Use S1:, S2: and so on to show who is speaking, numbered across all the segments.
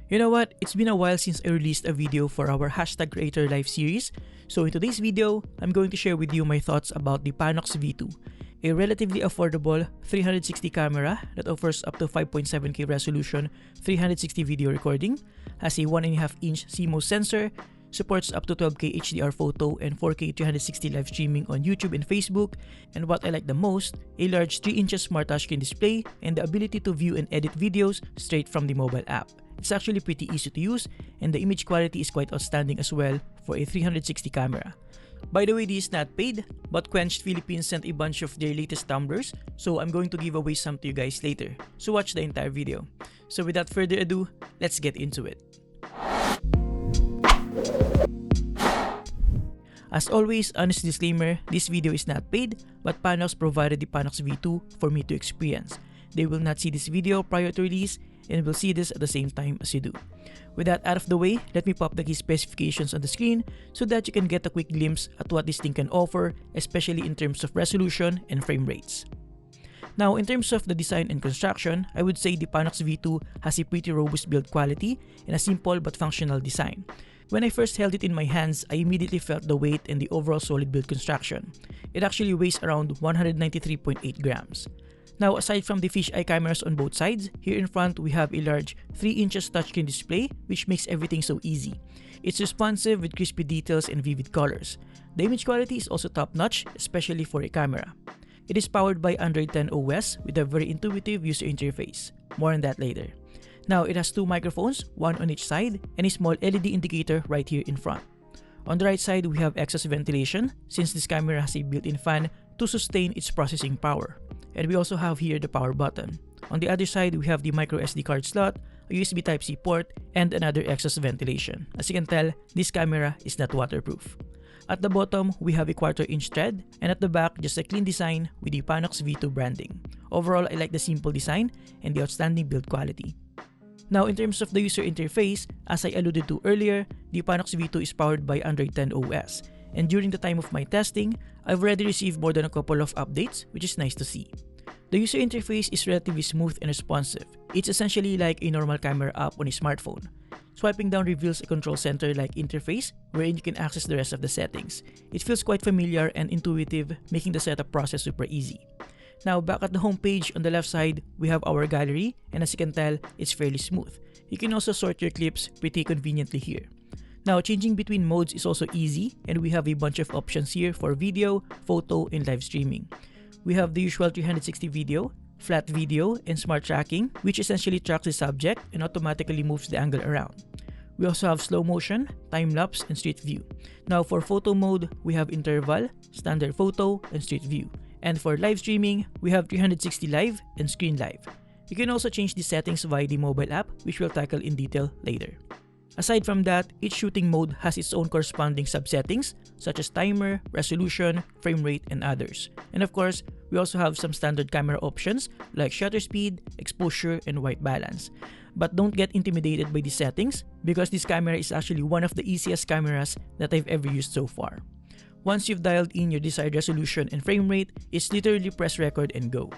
S1: You know what? It's been a while since I released a video for our Hashtag Creator Live series. So in today's video, I'm going to share with you my thoughts about the PanoX V2, a relatively affordable 360 camera that offers up to 5.7K resolution 360 video recording, has a 1.5-inch CMOS sensor, supports up to 12K HDR photo and 4K 360 live streaming on YouTube and Facebook, and what I like the most, a large 3-inch smart touchscreen display and the ability to view and edit videos straight from the mobile app. It's actually pretty easy to use, and the image quality is quite outstanding as well for a 360 camera. By the way, this is not paid, but Quenched Philippine sent a bunch of their latest tumblers, so I'm going to give away some to you guys later, so watch the entire video. So without further ado, let's get into it. As always, honest disclaimer, this video is not paid, but PanoX provided the PanoX V2 for me to experience. They will not see this video prior to release, and will see this at the same time as you do. With that out of the way, let me pop the key specifications on the screen so that you can get a quick glimpse at what this thing can offer, especially in terms of resolution and frame rates. Now, in terms of the design and construction, I would say the PanoX V2 has a pretty robust build quality and a simple but functional design. When I first held it in my hands, I immediately felt the weight and the overall solid build construction. It actually weighs around 193.8 grams. Now, aside from the fisheye cameras on both sides, here in front we have a large 3-inch touchscreen display which makes everything so easy. It's responsive with crispy details and vivid colors. The image quality is also top-notch, especially for a camera. It is powered by Android 10 OS with a very intuitive user interface. More on that later. Now, it has 2 microphones, one on each side, and a small LED indicator right here in front. On the right side, we have exhaust ventilation since this camera has a built-in fan to sustain its processing power. And we also have here the power button. On the other side, we have the micro SD card slot, a USB Type-C port, and another exhaust ventilation. As you can tell, this camera is not waterproof. At the bottom, we have a 1/4-inch thread, and at the back, just a clean design with the PanoX V2 branding. Overall, I like the simple design and the outstanding build quality. Now, in terms of the user interface, as I alluded to earlier, the PanoX V2 is powered by Android 10 OS. And during the time of my testing, I've already received more than a couple of updates, which is nice to see. The user interface is relatively smooth and responsive. It's essentially like a normal camera app on a smartphone. Swiping down reveals a control center-like interface wherein you can access the rest of the settings. It feels quite familiar and intuitive, making the setup process super easy. Now, back at the home page on the left side, we have our gallery, and as you can tell, it's fairly smooth. You can also sort your clips pretty conveniently here. Now, changing between modes is also easy, and we have a bunch of options here for video, photo, and live streaming. We have the usual 360 video, flat video, and smart tracking, which essentially tracks the subject and automatically moves the angle around. We also have slow motion, time-lapse, and street view. Now, for photo mode, we have interval, standard photo, and street view. And for live streaming, we have 360 live and screen live. You can also change the settings via the mobile app, which we'll tackle in detail later. Aside from that, each shooting mode has its own corresponding subsettings such as timer, resolution, frame rate, and others. And of course, we also have some standard camera options like shutter speed, exposure, and white balance. But don't get intimidated by these settings because this camera is actually one of the easiest cameras that I've ever used so far. Once you've dialed in your desired resolution and frame rate, it's literally press record and go.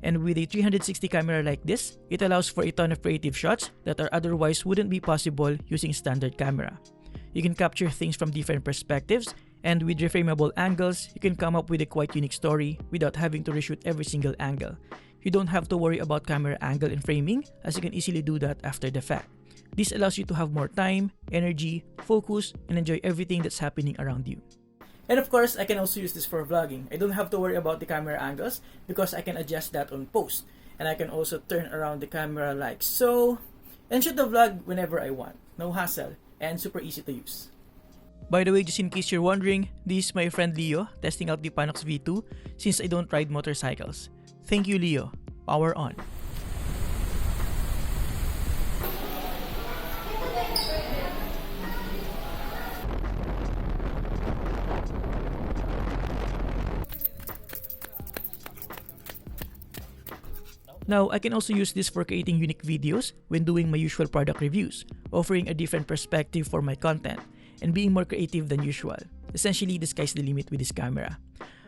S1: And with a 360 camera like this, it allows for a ton of creative shots that are otherwise wouldn't be possible using standard camera. You can capture things from different perspectives, and with reframable angles, you can come up with a quite unique story without having to reshoot every single angle. You don't have to worry about camera angle and framing, as you can easily do that after the fact. This allows you to have more time, energy, focus, and enjoy everything that's happening around you. And of course, I can also use this for vlogging. I don't have to worry about the camera angles because I can adjust that on post. And I can also turn around the camera like so and shoot the vlog whenever I want. No hassle and super easy to use. By the way, just in case you're wondering, this is my friend Leo testing out the PanoX V2 since I don't ride motorcycles. Thank you, Leo. Power on. Now, I can also use this for creating unique videos when doing my usual product reviews, offering a different perspective for my content, and being more creative than usual. Essentially, the sky's the limit with this camera.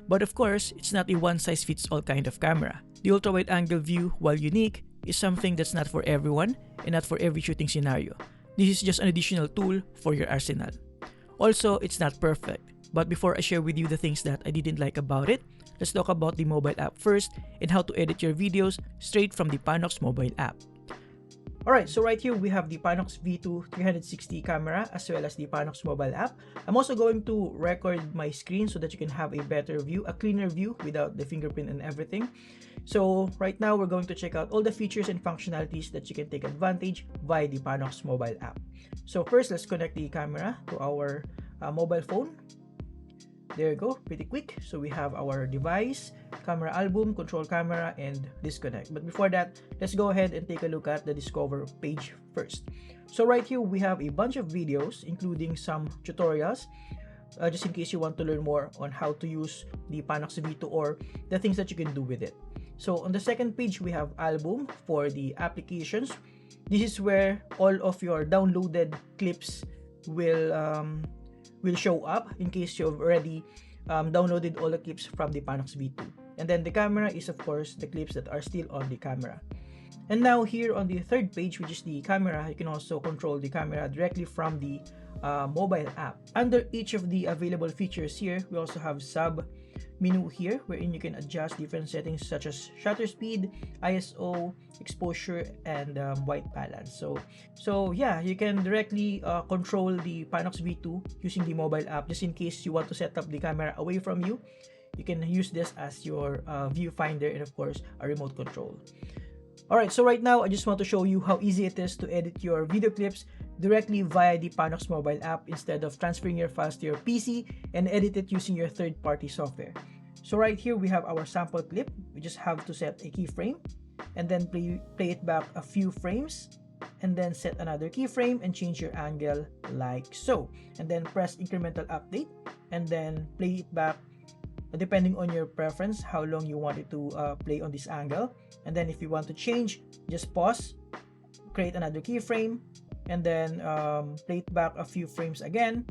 S1: But of course, it's not a one-size-fits-all kind of camera. The ultra-wide angle view, while unique, is something that's not for everyone and not for every shooting scenario. This is just an additional tool for your arsenal. Also, it's not perfect. But before I share with you the things that I didn't like about it, let's talk about the mobile app first and how to edit your videos straight from the PanoX mobile app. Alright, so right here we have the PanoX V2 360 camera as well as the PanoX mobile app. I'm also going to record my screen so that you can have a better view, a cleaner view without the fingerprint and everything. So right now we're going to check out all the features and functionalities that you can take advantage via the PanoX mobile app. So first, let's connect the camera to our mobile phone. There you go, pretty quick. So we have our device, camera album, control camera, and disconnect. But before that, let's go ahead and take a look at the Discover page first. So right here, we have a bunch of videos, including some tutorials, just in case you want to learn more on how to use the PanoX V2 or the things that you can do with it. So on the second page, we have album for the applications. This is where all of your downloaded clips will show up in case you've already downloaded all the clips from the PanoX V2. And then the camera is of course the clips that are still on the camera. And now here on the third page, which is the camera, you can also control the camera directly from the mobile app. Under each of the available features here, we also have sub menu here wherein you can adjust different settings such as shutter speed, ISO, exposure, and white balance. So yeah, you can directly control the PanoX V2 using the mobile app. Just in case you want to set up the camera away from you, you can use this as your viewfinder and of course a remote control. Alright, so right now I just want to show you how easy it is to edit your video clips directly via the PanoX mobile app instead of transferring your files to your PC and edit it using your third-party software. So right here we have our sample clip. We just have to set a keyframe and then play it back a few frames and then set another keyframe and change your angle like so. And then press incremental update and then play it back depending on your preference, how long you want it to play on this angle. And then if you want to change, just pause, create another keyframe, and then play it back a few frames again,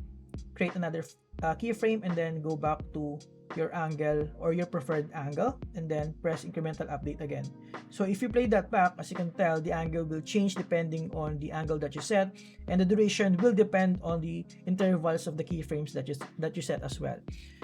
S1: create another keyframe, and then go back to your angle or your preferred angle, and then press incremental update again. So if you play that back, as you can tell, the angle will change depending on the angle that you set, and the duration will depend on the intervals of the keyframes that you set as well.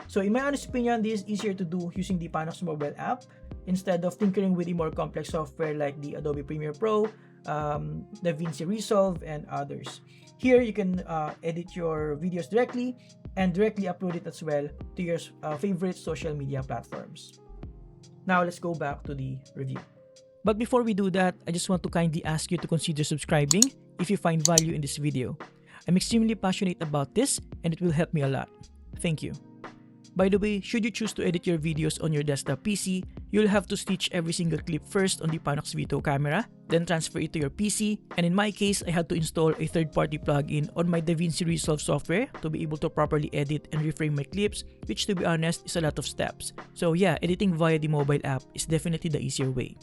S1: So in my honest opinion, this is easier to do using the PanoX mobile app instead of tinkering with the more complex software like the Adobe Premiere Pro, DaVinci Resolve, and others. Here you can edit your videos directly and directly upload it as well to your favorite social media platforms. Now let's go back to the review. But before we do that, I just want to kindly ask you to consider subscribing if you find value in this video. I'm extremely passionate about this and it will help me a lot. Thank you. By the way, should you choose to edit your videos on your desktop PC, you'll have to stitch every single clip first on the PanoX V2 camera, then transfer it to your PC, and in my case, I had to install a third-party plugin on my DaVinci Resolve software to be able to properly edit and reframe my clips, which to be honest is a lot of steps. So yeah, editing via the mobile app is definitely the easier way.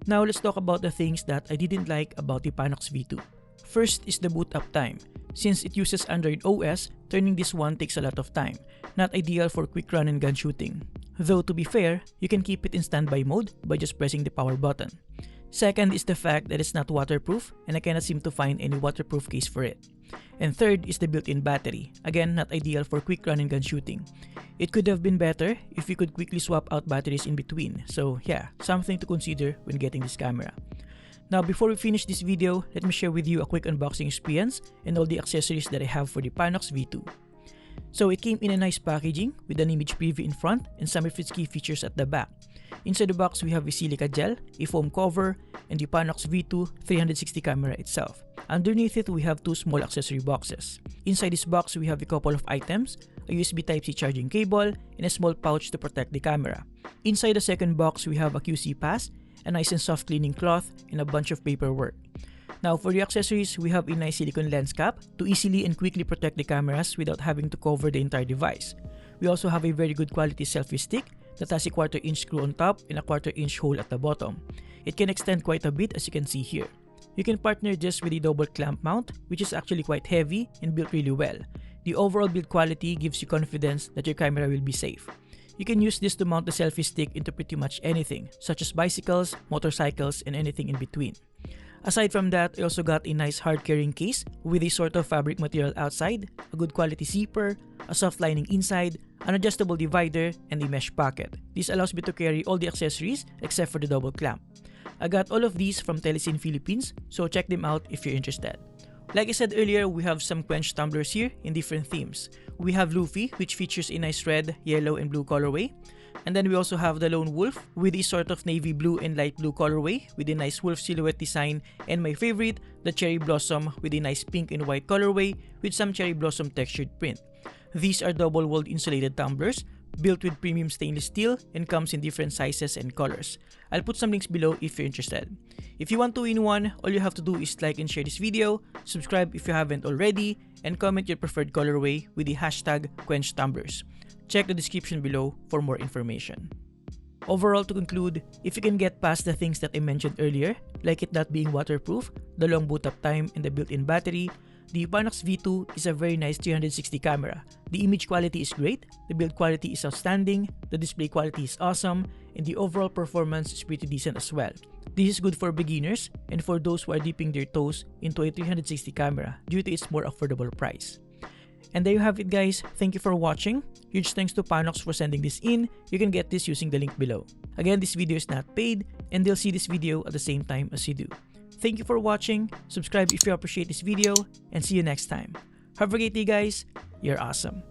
S1: Now let's talk about the things that I didn't like about the PanoX V2. First is the boot up time. Since it uses Android OS, turning this one takes a lot of time, not ideal for quick run and gun shooting. Though to be fair, you can keep it in standby mode by just pressing the power button. Second is the fact that it's not waterproof and I cannot seem to find any waterproof case for it. And third is the built-in battery, again not ideal for quick run and gun shooting. It could have been better if you could quickly swap out batteries in between, so yeah, something to consider when getting this camera. Now before we finish this video, let me share with you a quick unboxing experience and all the accessories that I have for the PanoX V2. So it came in a nice packaging with an image preview in front and some of its key features at the back. Inside the box we have a silica gel, a foam cover, and the PanoX V2 360 camera itself. Underneath it we have two small accessory boxes. Inside this box we have a couple of items, a USB Type-C charging cable, and a small pouch to protect the camera. Inside the second box we have a QC pass, a nice and soft cleaning cloth, and a bunch of paperwork. Now for the accessories, we have a nice silicone lens cap to easily and quickly protect the cameras without having to cover the entire device. We also have a very good quality selfie stick that has a 1/4 inch screw on top and a 1/4 inch hole at the bottom. It can extend quite a bit as you can see here. You can partner this with a double clamp mount, which is actually quite heavy and built really well. The overall build quality gives you confidence that your camera will be safe. You can use this to mount the selfie stick into pretty much anything, such as bicycles, motorcycles, and anything in between. Aside from that, I also got a nice hard carrying case with a sort of fabric material outside, a good quality zipper, a soft lining inside, an adjustable divider, and a mesh pocket. This allows me to carry all the accessories except for the double clamp. I got all of these from Philippines, so check them out if you're interested. Like I said earlier, we have some Quenched tumblers here in different themes. We have Luffy, which features a nice red, yellow, and blue colorway. And then we also have the Lone Wolf with a sort of navy blue and light blue colorway with a nice wolf silhouette design. And my favorite, the Cherry Blossom with a nice pink and white colorway with some cherry blossom textured print. These are double-walled insulated tumblers built with premium stainless steel and comes in different sizes and colors. I'll put some links below if you're interested. If you want 2-in-1, all you have to do is like and share this video, subscribe if you haven't already, and comment your preferred colorway with the hashtag Quenched Tumblers. Check the description below for more information. Overall, to conclude, if you can get past the things that I mentioned earlier, like it not being waterproof, the long boot up time, and the built-in battery, the PanoX V2 is a very nice 360 camera. The image quality is great, the build quality is outstanding, the display quality is awesome, and the overall performance is pretty decent as well. This is good for beginners and for those who are dipping their toes into a 360 camera due to its more affordable price. And there you have it, guys. Thank you for watching. Huge thanks to PanoX for sending this in. You can get this using the link below. Again, this video is not paid and they'll see this video at the same time as you do. Thank you for watching. Subscribe if you appreciate this video and see you next time. Have a great day, guys. You're awesome.